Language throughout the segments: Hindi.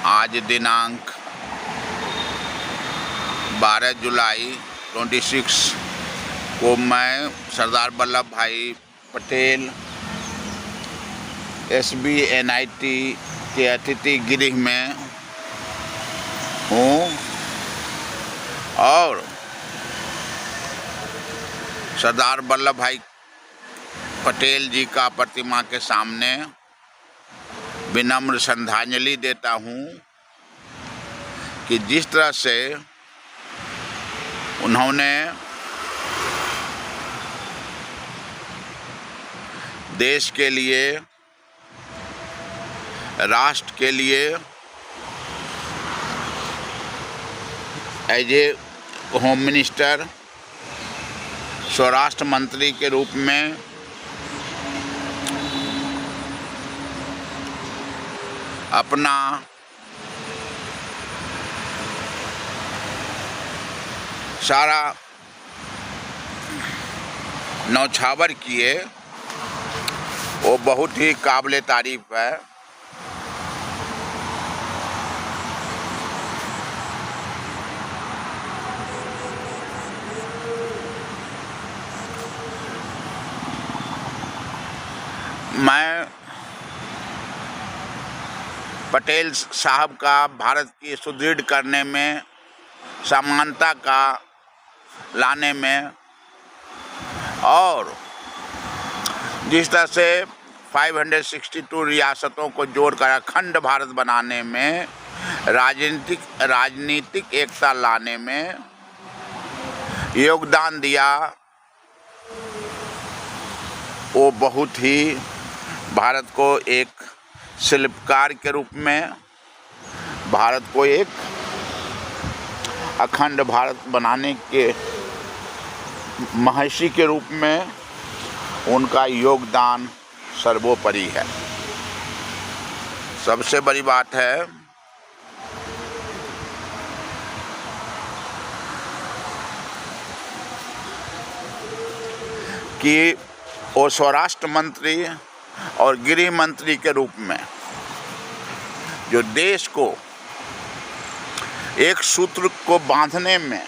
आज दिनांक 12 जुलाई 26 को मैं सरदार वल्लभ भाई पटेल SBNIT के अतिथि गृह में हूँ और सरदार वल्लभ भाई पटेल जी का प्रतिमा के सामने विनम्र श्रद्धांजलि देता हूँ कि जिस तरह से उन्होंने देश के लिए, राष्ट्र के लिए एज ए होम मिनिस्टर, स्वराष्ट्र मंत्री के रूप में अपना सारा न्यौछावर किए, वो बहुत ही काबिल तारीफ है। मैं पटेल साहब का भारत की सुदृढ़ करने में, समानता का लाने में और जिस तरह से 562 रियासतों को जोड़कर अखंड भारत बनाने में, राजनीतिक एकता लाने में योगदान दिया, वो बहुत ही भारत को एक शिल्पकार के रूप में, भारत को एक अखंड भारत बनाने के महर्षि के रूप में उनका योगदान सर्वोपरि है। सबसे बड़ी बात है कि वो स्वराष्ट्र मंत्री और गृह मंत्री के रूप में जो देश को एक सूत्र को बांधने में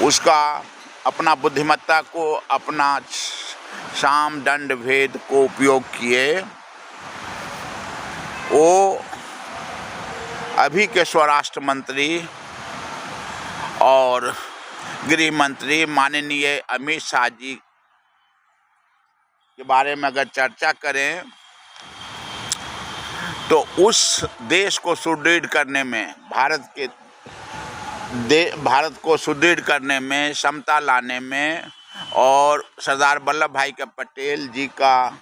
उसका अपना बुद्धिमत्ता को, अपना साम दंड भेद को उपयोग किए, वो अभी के स्वराष्ट्र मंत्री और गृह मंत्री माननीय अमित शाह जी के बारे में अगर चर्चा करें तो उस देश को सुदृढ़ करने में, भारत को सुदृढ़ करने में, समता लाने में और सरदार वल्लभ भाई के पटेल जी का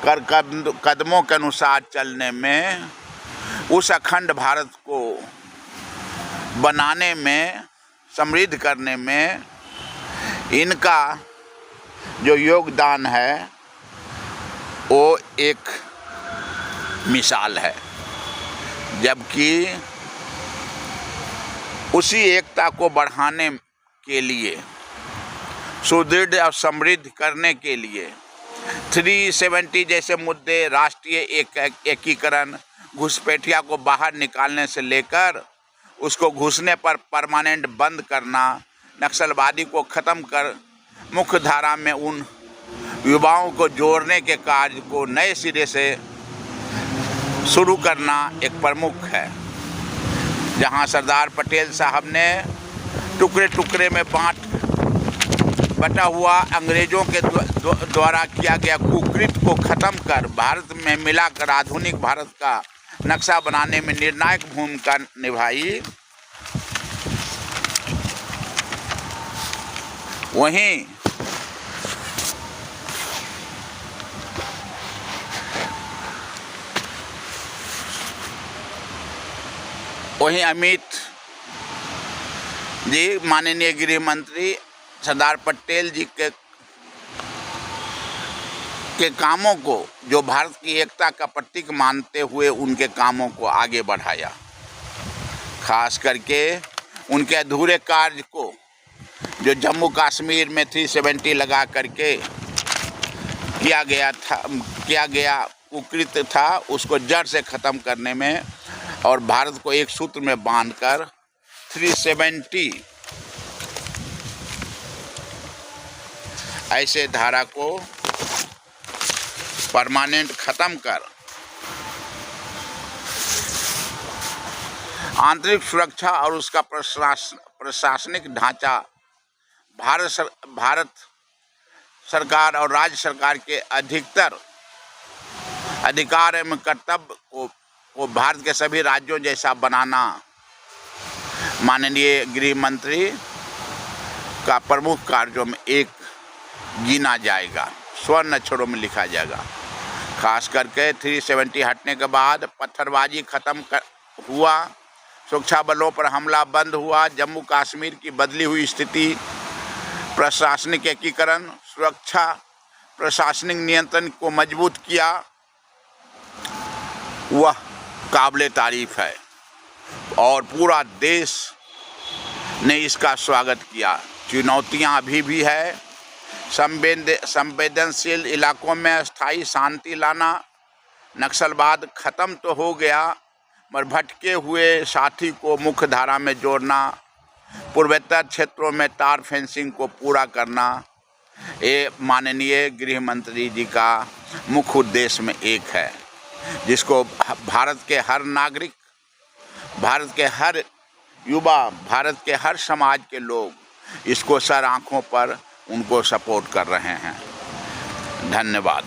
कदमों के अनुसार चलने में, उस अखंड भारत को बनाने में, समृद्ध करने में इनका जो योगदान है वो एक मिसाल है। जबकि उसी एकता को बढ़ाने के लिए, सुदृढ़ और समृद्ध करने के लिए 370 जैसे मुद्दे, राष्ट्रीय एकीकरण, घुसपैठिया को बाहर निकालने से लेकर उसको घुसने पर परमानेंट बंद करना, नक्सलवादी को ख़त्म कर मुख्य धारा में उन युवाओं को जोड़ने के कार्य को नए सिरे से शुरू करना एक प्रमुख है। जहां सरदार पटेल साहब ने टुकड़े टुकड़े में बटा हुआ अंग्रेजों के द्वारा किया गया कुकृत्य को ख़त्म कर भारत में मिलाकर आधुनिक भारत का नक्शा बनाने में निर्णायक भूमिका निभाई, वहीं अमित जी माननीय गृह मंत्री सरदार पटेल जी के कामों को, जो भारत की एकता का प्रतीक मानते हुए उनके कामों को आगे बढ़ाया। खास करके उनके अधूरे कार्य को, जो जम्मू कश्मीर में 370 लगा करके किया गया कुकृत्य था उसको जड़ से ख़त्म करने में और भारत को एक सूत्र में बांधकर 370 ऐसे धारा को परमानेंट ख़त्म कर आंतरिक सुरक्षा और उसका प्रशासनिक ढांचा भारत सरकार और राज्य सरकार के अधिकतर अधिकार एवं कर्तव्य को भारत के सभी राज्यों जैसा बनाना माननीय गृह मंत्री का प्रमुख कार्यों में एक गिना जाएगा, स्वर्ण अक्षरों में लिखा जाएगा। खास करके 370 हटने के बाद पत्थरबाजी खत्म हुआ, सुरक्षा बलों पर हमला बंद हुआ, जम्मू कश्मीर की बदली हुई स्थिति, प्रशासनिक एकीकरण, सुरक्षा प्रशासनिक नियंत्रण को मजबूत किया, वह काबिले तारीफ है और पूरा देश ने इसका स्वागत किया। चुनौतियां अभी भी है, संवेदनशील इलाकों में स्थायी शांति लाना, नक्सलवाद खत्म तो हो गया मगर भटके हुए साथी को मुख्य धारा में जोड़ना, पूर्वोत्तर क्षेत्रों में तार फेंसिंग को पूरा करना, ये माननीय गृह मंत्री जी का मुख्य उद्देश्य में एक है, जिसको भारत के हर नागरिक, भारत के हर युवा, भारत के हर समाज के लोग इसको सर आंखों पर उनको सपोर्ट कर रहे हैं। धन्यवाद।